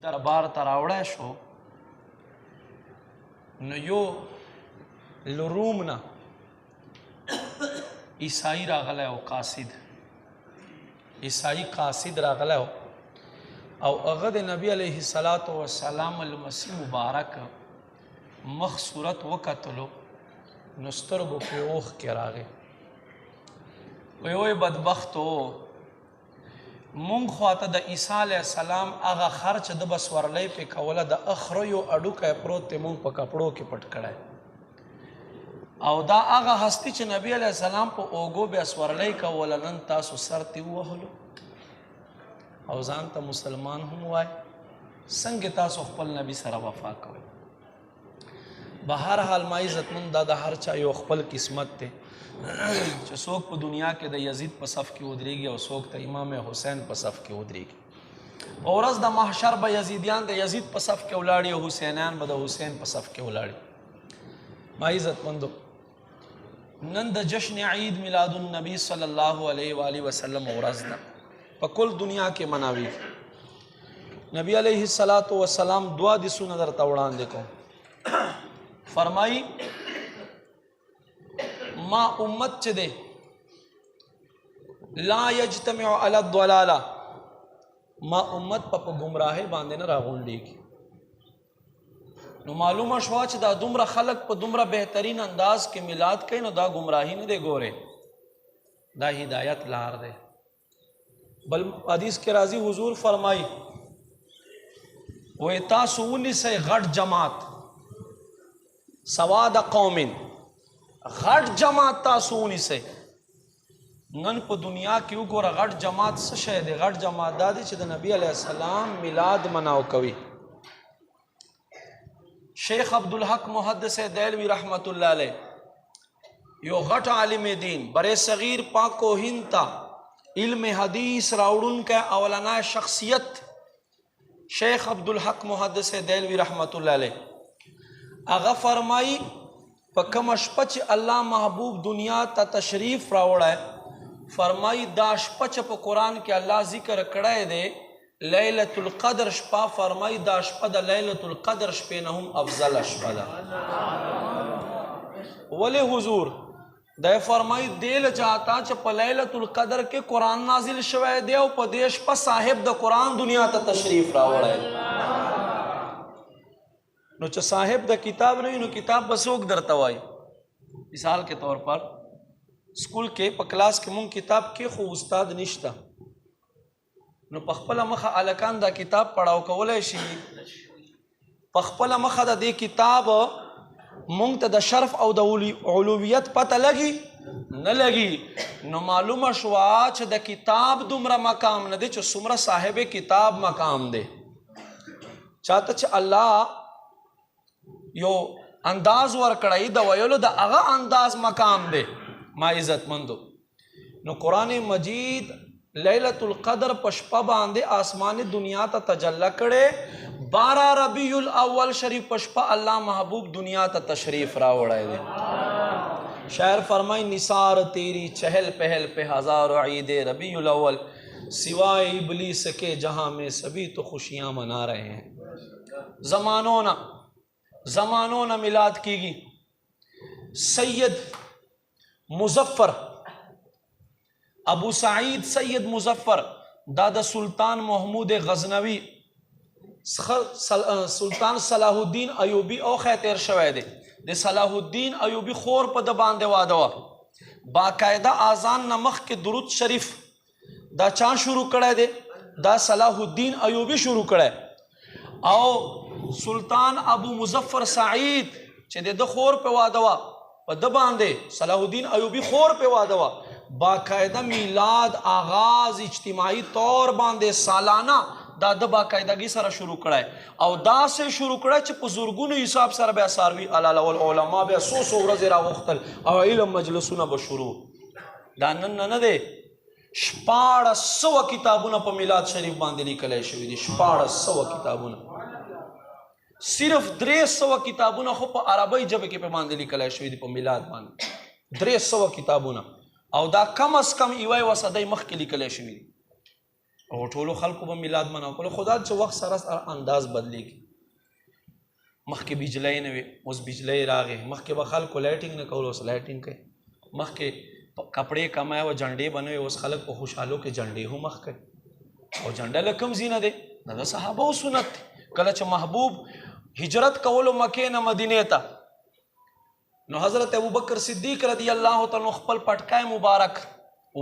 دربار ته راوړی شو نو یو له روم نه عیسائی راغلی او قاصد عیسائی قاصد راغلی او هغه د نبی علیه السلام المسیح مبارک مخ صورت وکتلو نو سترګو پې اوښکې راغې وی بدبختو مونږ خواته د عیسی علیه السلام هغه خر چې د به سورلی پې کوله د اخریو اډوکی پروت دی مونږ په کپړو کې پټ کړی او دا هغه هستی چې نبی علیه السلام په اوږو بیا سورلی کوله نن تاسو سر تې ووهلو او ځان ته مسلمان هم وای څنګه تاسو خپل نبی سره وفا کوئ به هر حال ما عزتمند دا د هر چا یو خپل قسمت دی چې څوک په دنیا کې د یزید په صف کې ودرېږي او څوک ته امام حسین په صف کې ودرېږي په ورځ د محشر به یزیدیان د یزید په صف کې ولاړي او حسینیان به د حسین په صف کې ولاړي ما عزتمندو نن د جشن عید میلاد النبی صلی الله علیه و آله وسلم ورځ ده په کل دنیا کې مناویږي نبی علیه السلام دعا حدیثونه درته وړاندې کوم فرمایي ما امت چې دی لا یجتمع علی الضلاله ما امت په ګمراهۍ باندې نه راغونډېږي نو معلومه شوه چې دا دومره خلک په دومره بهترین انداز کې میلاد کوي نو دا ګمراهي نه دی ګورې دا هدایت لار دی بل حدیث کې راځي حضور فرمایي وی تاسو ونیسئ غټ جماعت سواد قوم غټ جماعت تاسو ونیسئ نن په دنیا کې وګوره غټ جماعت څه شی دی غټ جماعت دا دی چې د نبی علیه السلام میلاد مناو کوي شیخ عبدالحق محدث دیلوی رحمت الله علیه یو غټ عالم دین برے صغیر پاک و هند تا علم حدیث راوړونکی اولنا شخصیت شیخ عبدالحق محدث دیلوی رحمت الله علیه هغه فرمایي په کومه شپه چې الله محبوب دنیا ته تشریف راوړی فرمایي دا شپه چې په قرآن کې الله ذکر کړی دی لیلة القدر شپه فرمایي دا شپه د لیلة القدر شپې نه هم افضل شپه ده ولې حضور دا فرمایي دې له چاته چې په لیلة القدر کې قرآن نازل شوی دی او په دې شپه صاحب د قرآن دنیا ته تشریف راوړی نو چې صاحب د کتاب نه وي نو کتاب به څوک درته وایي مثال کے طور پر سکول کې په کلاس کې مونږ کتاب کې خو استاد نشته نو په خپله مخه هلکان دا کتاب پړاو کولی شي په خپله مخه د دې کتاب مونږ ته د شرف او د علویت پته لګي نه لګي نو معلومه شوه چې د کتاب دومره مقام نه دی چې څومره صاحب کتاب مقام دی چاته چې الله یو انداز ورکړی د ویلو د هغه انداز مقام دی ما عزتمندو نو قرآن مجید لیلة القدر په شپه باندې آسمان دنیا ته تجلی کړی 12 ربیع الاول شریف په شپه الله محبوب دنیا ته تشریف راوړی دی شاعر فرمائی نثار تیری چہل پہل پہ ہزار عید ربیع الاول سوائے ابلیس کے جہاں میں سبھی تو خوشیاں منا رہے ہیں زمانوں نہ میلاد کیگی سید مظفر ابو سعید سید مظفر دادا سلطان محمود غزنوی سلطان صلاح الدین ایوبی او خیتر شوی دی د صلاح الدین ایوبی خور په د باندې واده وه باقاعده آذان نه مخکې درود شریف دا چا شروع کړی دی دا صلاح الدین ایوبی شروع کړی او سلطان ابو مظفر سعید چې د خور په واده وه په د باندې صلاح الدین ایوبی خور په واده وه باقاعده میلاد آغاز اجتماعي طور باندې سالانه دا د باقاعدګۍ سره شروع کړی او داسې شروع کړی چې په زرګونو حساب سره بیا څاروي علاله العلما بیا څو ورځې راوختل او علم مجلسونه به شروع دا نن نه دی 1400 کتابونه په میلاد شریف باندې لیکلی شوي دي 1400 کتابونه صرف 300 کتابونه خو په عربی ژبه کې په باندې لیکلی شوي دي په میلاد باندې 300 کتابونه او دا کم از کم یوه صدۍ مخکې لیکلی شوي دي او ټولو خلکو به میلاد مناو کولو. خدا چې وخت سره انداز بدلیږي. مخکې بجلی نه وي، اوس بجلی راغې. مخکې به خلکو لایټینګ نه کول، اوس لایټینګ کوي. مخکې کپړې کمای او جنډې به نه وي، اوس خلک په خوشحالو کې جنډې هم مخ کوي. او جنډه له کوم ځای نه دی؟ دا د صحابهو سنت دی. کله چې محبوب هجرت کولو مکې نه مدینې ته، نو حضرت ابوبکر صدیق رضی الله تعالی خپل پټکای مبارک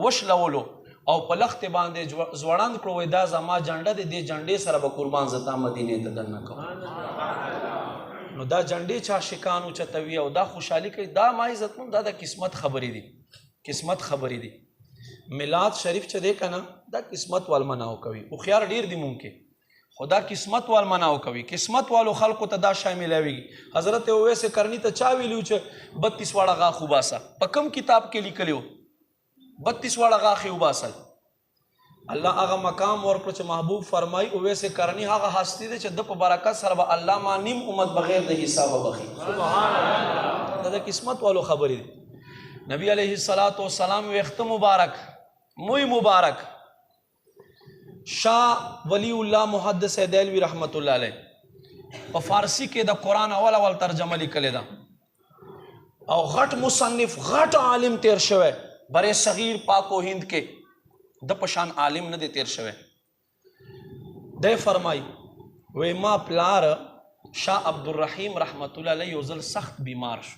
وشلولو او په لختې باندې ځوړند کړو، وایي دا زما جنډه دی، دې جنډې سره به قربان زتا مدینې ته دننه کوم. نو دا جنډې چا شکانو چتوي او دا خوشحالي کوي. دا ما عزتمند، دا د قسمت خبرې دي، قسمت خبرې دي. میلاد شریف چې دی که نه، دا قسمت وال مناو کوي. هوښیار ډېر دي ممکن، خو دا قسمت وال مناو کوي. قسمت والو خلکو ته دا شاملوي. حضرت اویس کرنی ته چا ویلي چې 32 واړه غاښ وباسه؟ په کوم کتاب کې لیکلی و 32 واړه غاښ یې وباسل؟ الله هغه مقام ورکړو چې محبوب فرمایي اویس کرنی هغه هستی دی چې د په برکت سره به الله ما نیم امت بغیر د حسابه بخي. دا د قسمت والو خبرې دي. نبی علیه السلام ویخته مبارک، موی مبارک، شاه ولی الله محدث دیلوی رحمت الله علیه په فارسی کې د قرآن اول ترجمه لیکلې ده، او غټ مصنف، غټ عالم تیر شوی برې صغیر پاک و هند کې، د پشان عالم نه دی تیر شوی. دی فرمای وی ما پلار شاه عبدالرحیم رحمت الله علیه یو ځل سخت بیمار شو.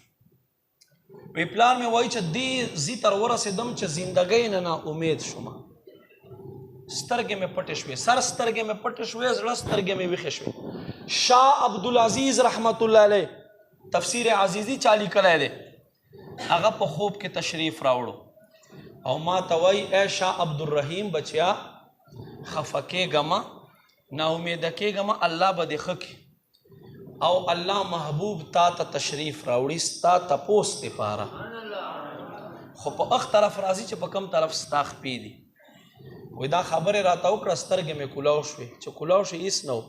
وی پلار مې وایي چې دې زی تر ورسېدم چې زندګۍ نه امید شوم. سترګې مې پټې شوې، سر سترګې مې پټې شوې، زړه سترګې مې ویښې شوې. شاه عبدالعزیز رحمت الله علیه تفسیر عزیزی چا لیکلی دی، هغه په خوب کې تشریف راوړو او ما ته وایي ای شاه عبدالرحیم بچیا خفه کېږه مه، ناامیده کېږه مه، الله به دې ښه کړي او الله محبوب تا ته تشریف راوړي ستا تپوس دپاره. خو په اخ طرف راځي چې په کوم طرف ستا خپې دي. وی دا خبرې راته وکړه، سترګې مې کولاو شوې. چې کولاو شوې هېڅ نه و،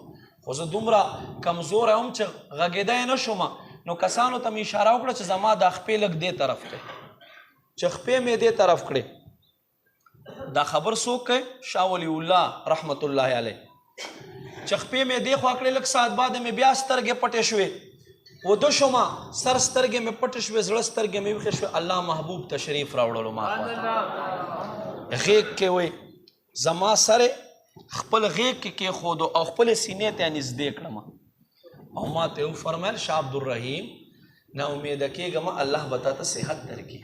خو زه دومره کمزوری هم چې غږېدی نه شوم. نو کسانو ته مې اشاره وکړه چې زما دا خپې لږ دې طرف کړئ، چې خپې مې دې طرف کړې. دا خبر څوک کوي؟ شاه ولی الله رحمت الله علیه. چې خپې مې دې خوا کړې، لږ ساعت بعد مې بیا سترګې پټې شوې، وده شوم، سر سترګې مې پټې شوې، زړه سترګې مې ویښې شوې. الله محبوب تشریف راوړلو ما خوا ته. غیږ کې وی زما سره خپل غیږ کې کېښودو او خپل سینې ته نږدې کړم او ما ته وفرمیل شاه عبدالرحیم نا امیده کېږه مه، الله به تا ته صحت درکړي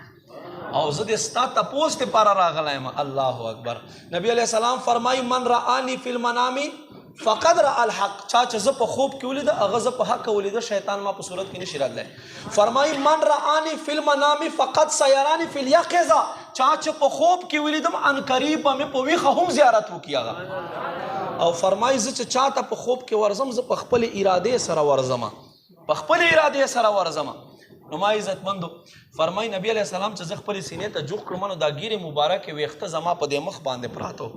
او زه دې ستا تپوس دپاره راغلی یم. الله اکبر. نبی علیه السلام فرمایي من رآني فی المنام فقد رأى الحق. چا چې زه په خوب کې ولیده هغه زه په حق ولیده، شیطان ما په صورت کې نشي راتلی. فرمایي من رآني فی المنام فقد سیراني فی الیقظة. چا چې په خوب کې ولیدم ان قریب به مې په ویښه هم زیارت وکړي هغه. او فرمایي زه چې چا ته په خوب کې ورځم زه په خپلې ارادې سره ورځم، په خپلې ارادې سره ورځم. نو ما عزتمندو فرمایي نبی علیه السلام چې زه خپلې سینې ته جوخ کړم، نو دا ګیرې مبارکې ویښته زما په دې مخ باندې پراته وو.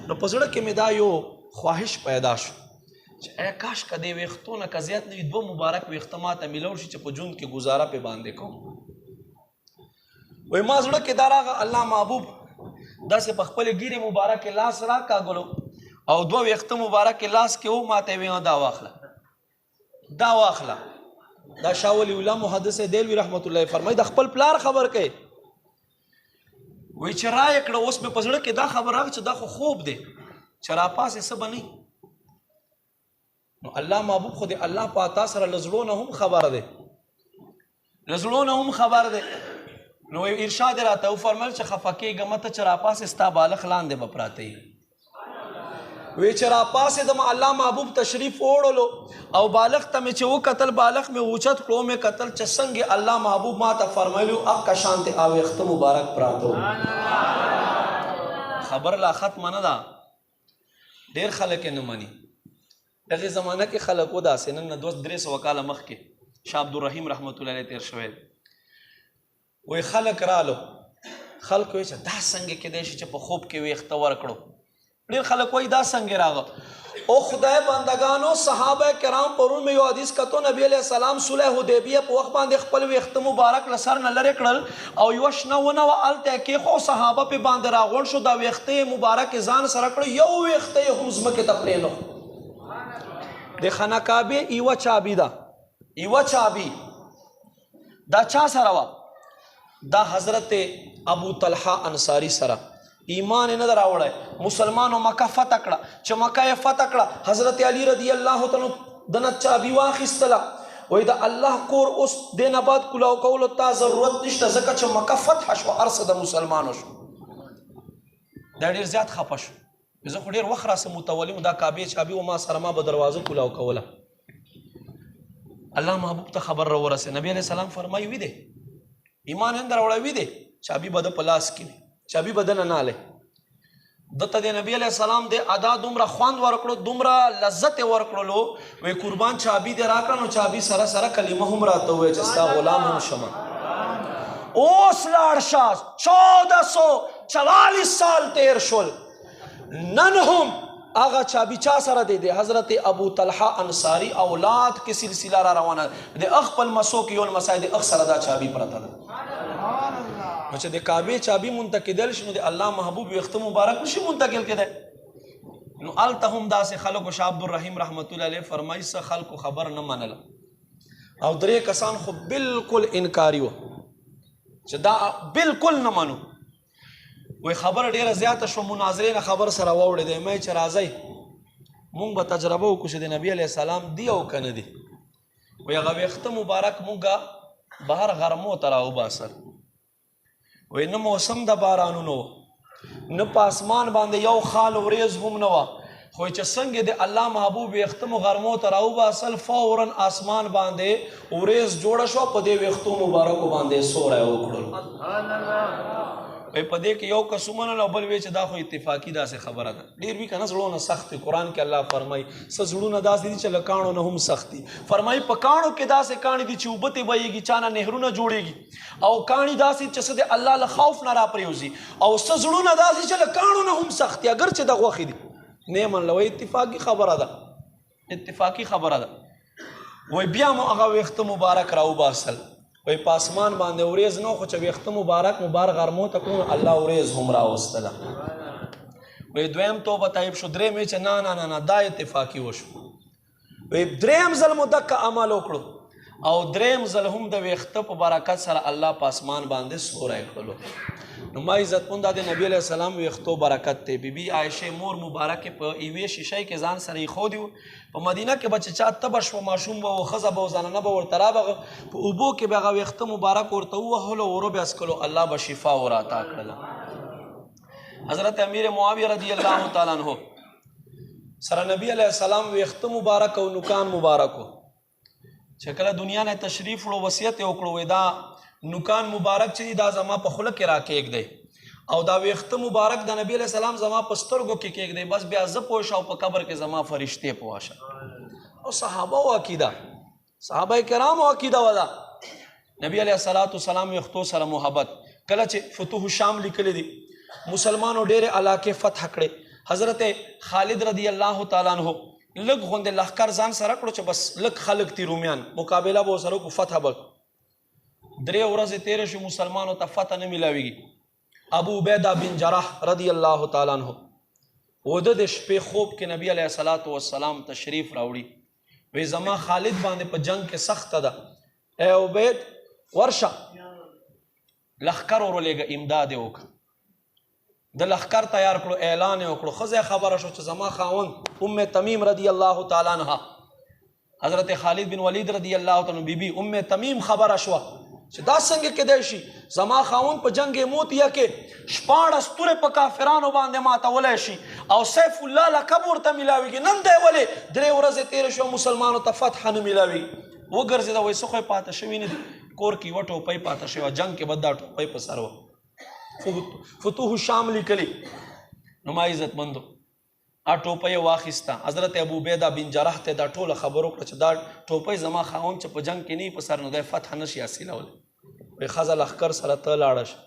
نو په زړه کې مې دا یو خواهش پیدا شو چې ای کاش که دې ویښتو نه که زیات نه وي 2 مبارک ویښته ما ته میلو شي چې په ژوند کې ګزاره پې باندې کوم. وایي ما زړه کې دا راغه الله محبوب داسې په خپلې ګیرې مبارکې لاس راکاږلو او 2 ویښته مبارکې لاس کې و. ما ته یې ویل دا واخله، دا واخله. دا شاه ولی الله محدث دیلوی رحمت الله فرمایي د خپل پلار خبر کوي. وایي چې رایې کړه. اوس مې په زړه کې دا خبر راغی چې دا خو خوب دی، چې راپاسې څه به نه. نو الله محبوب خو د الله په عطا سره له زړو نه هم خبر دی، له زړو نه هم خبر دی. نو ارشاد یې راته وفرمیل چې خفه کېږه مه، ته چې راپاسې ستا بالغ لاندې به پراته یي. وی چې راپاسېدم الله محبوب تشریف وړلو او بالغ ته مې چې وکتل، بالغ مې اوچت کړو، مې کتل چې څنګه الله محبوب ما ته فرمایلو اکه شانتې اویښته مبارک پراته وو. خبر لا ختمه نه ده، ډېر خلک یې نه مني. دغې زمانه کې خلک وداسې نن نه 200-300 کاله مخکې شاه عبدالرحیم رحمت الله علیه تیر شوی. وی خلک رالو، خلک وایي چې دا څنګه کېدای شي چې په خوب کې ویښته ورکړو. ډېر خلک وایي دا څنګه راغه. او خدای بندگانو صحابه کرام پرون میں یو حدیث کتو نبی علیہ السلام صلح حدیبیہ په وخت باندې خپل ویخت مبارک لسر نه لری کړل او یو شنونه والته کې خو صحابه په باندې راغون شو دا ویخت مبارک ځان سره کړ یو ویخت هم زمکه تپلینو د خانه کعبه ایو چابی دا ایو چابی دا چا سره وا دا حضرت ابو طلحه انصاری سره ایمان نه دراوړی مسلمانو مکه فتح کړه چې مکه یې فتح کړه حضرت علی رضی الله تعالی دنه چابی واخیستله وای دا الله کور اوس دینه بعد کلاو کولو ته ضرورت نشته ځکه چې مکه فتح شو ارسه د مسلمانو شو دا ډېر زیات خفه شو زه خو ډېر وخت راسه متولی دا کعبې چابي و ما سره ما به دروازه کلاو کوله الله محبوب ته خبر را ورسه نبی علیہ السلام فرمایي وی دی ایمان هم دراوړی وی دی چابي به د پلاس کې چابی بدن نه له دته د نبی علیہ السلام د ادا دومره خوند ورکړو دومره لذت ورکړلو وې قربان چابی دې راکړنو چابی سره سره کلمه هم راته وې چې ستا غلام هم شمه اوس لاړ شاه 1444 سال تیر شول نن هم هغه چابی چا سره دی حضرت ابو طلحه انصاری اولاد کې سلسله را روانه د خپل مسو کې یو مساید اکثر دا چابی پرته ده نو چې د کعبې چابي منتقل شي نو د الله محبوب ویخت مبارک نشي منتقل کېدی نو الته هم داسې خلکو شاه عبدالرحیم رحمت الله علیه فرمایي څه خلکو خبر نه منله او درې کسان خو بالکل انکاري وو چې دا بالکل نه منو وی خبر ډیره زیاته شو مناظرې نه خبر سره واوړې دی مې چې راځئ مونږ به تجربه وکړو چې د نبی علیه السلام دی او که نه دی وی هغه ویښته مبارک مونږه بهر غرمو ته راوباسل وی نه موسم د بارانونو نه په اسمان باندې یو خال وریځ هم نه وه خو چې څنګه د الله محبوب ویښته مو غرمو ته راوباسل فورا اسمان باندې وریځ جوړه شوه په دې ویښتو مبارکو باندې سوری وکړل په دې کې یو کس ومنل او بل وی چې دا خو اتفاقي داسې خبره ده ډېر وي که نه زړونه سخت دي قرآن کې الله فرمایي څه زړونه داسې دي چې له کاڼو نه هم سخت دي فرمایي په کاڼو کې داسې کاڼي دي چې اوبه ترې بهیږي چا نه نهرونه جوړېږي او کاڼي داسې چې څه د الله له خوف نه راپرېوځي او څه زړونه داسې چې له کاڼو نه هم سخت دي اگر چې د غوښې دي نه منله وایي اتفاقي خبره ده اتفاقي خبره ده وایي بیا مو هغه ویښته مبارک راوباسل وی په اسمان باندې وریځ نه خو چې ویښته مبارک غرمو ته کړو الله وریځ هم راوستله وی دویم توبه طیب شو درېم یې چې نه نه دا اتفاقي وشو وی درېم ځل مو دقه عمل وکړو او درېم ځل هم د ویښته په برکت سره الله په اسمان باندې سوری کړلو نو ما عزتمنده د نبی علیه السلام ویښتو برکت دی بیبي عایشې مور مبارکې په یوې شیشۍ کې ځان سره ایښودي وو په مدینه کې به چې چا تبه شوه ماشوم به و ښځه به و زنانه به ورته رابغه په اوبو کې به هغه ویښته مبارک ورته ووهلو ورو به اسکلو الله به شفا ورعطا کړله حضرت امیر معاویه رضی الله تعالی عنہ سره نبی علیه السلام ویښته مبارک او نوکان مبارک و چې کله دنیا نه تشریف وړو وصیت یې وکړو وی دا نوکان مبارک چې دا زما په خوله کې راکېږدی او دا ویښته مبارک د نبی علیہ السلام زما په سترګو کې کېږدی بس بیا زه پوه شه او په قبر کې زما فرشتې پوه شه او صحابه و عقیده صحابه کرامو عقیده وده نبی علیہ السلام ویښتو سره محبت کله چې فتوح شام لیکلی دي مسلمانو ډېرې علاقې فتح کړې حضرت خالد رضی الله تعالی عنہ لږ غوندې لښکر ځان سره کړو چې بس لږ خلک دي رومیان مقابله به ورسره وکړو فتح به 3 ورځې تېرې شو مسلمانو ته فتح نه میلاویږي ابو عبیده بن جراح رضی الله تعالی عنہ وده د شپې خوب کې نبی علیه السلام تشریف راوړي وی زما خالد باندې په جنگ کې سخته ده اے عبید ورشه لښکر ورولېږه امداد یې وکړه د لښکر تیار کړو اعلان یې وکړو ښځه خبره شو چې زما خاوند ام تمیم رضی الله تعالی عنها حضرت خالد بن ولید رضی الله تعالی عنہ بیبي ام تمیم خبره شوه چې دا څنګه کېدی شي زما خاوند په جنگ موتیه کې 14 تورې په کافرانو باندې ماتولی شي او سیف الله لقب ورته میلاویږي نن دی ولې 3 ورځې تېرې شوه مسلمانو ته فتح نه میلاویږي وګرځېده وایي څه خو یې پاته شوي نه دي کور کې یوه ټوپۍ پاته شوې جنگ کې به دا ټوپۍ په سر وه فتوح شام لیکلي نو ما عزتمندو ټوپۍ یې واخیسته حضرت ابو عبیده بن جراح ته دا ټوله خبر وکړه چې دا ټوپۍ زما خاوند چې په جنگ کې نه په سر نو دی فتح نشي حاصلولی وایي ښځه لښکر سره ته لاړه شه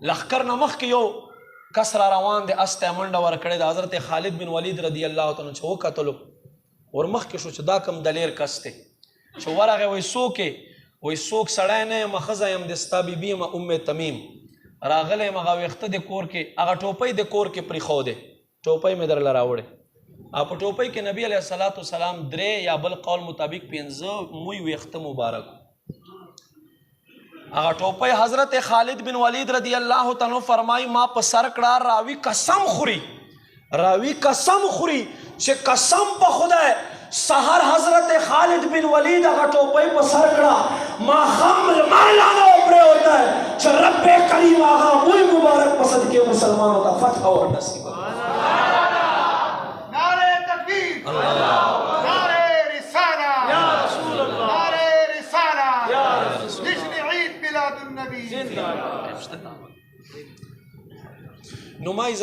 لښکر نه مخکې یو کس را روان دی اس ته منډه ورکړې د حضرت خالد بن ولید رضی الله تعالی عنہ وکتلو ورمخکې شو چې دا کم دلیر کس دی چې ورغه وای څوک وای څوک سړی نه یم ښځه یم د ستا بیبي یم ام تمیم راغلی یم هغه ویښته د کور کې هغه ټوپۍ د کور کې پرېښودې ټوپۍ مې درله راوړې او په ټوپۍ کې نبي علیه الصلاة والسلام 3 یا بل قول مطابق 15 موی ویښته مبارک هغه ټوپۍ حضرت خالد بن ولید رضی الله تعالی فرمای ما په سر کړه راوي قسم خوري چې قسم په خدای سحر حضرت خالد بن ولید هغه ټوپۍ په سر کړه ما خمر مالانه پرې ہوتا ہے چې رب کریم هغه موی مبارک په صدقه مسلمانوں ته فتح او نصیب نعرہ تکبیر نعرہ رسالہ یا رسول اللہ نعرہ رسالہ یا رسول اللہ جشن عید میلاد النبی نمایز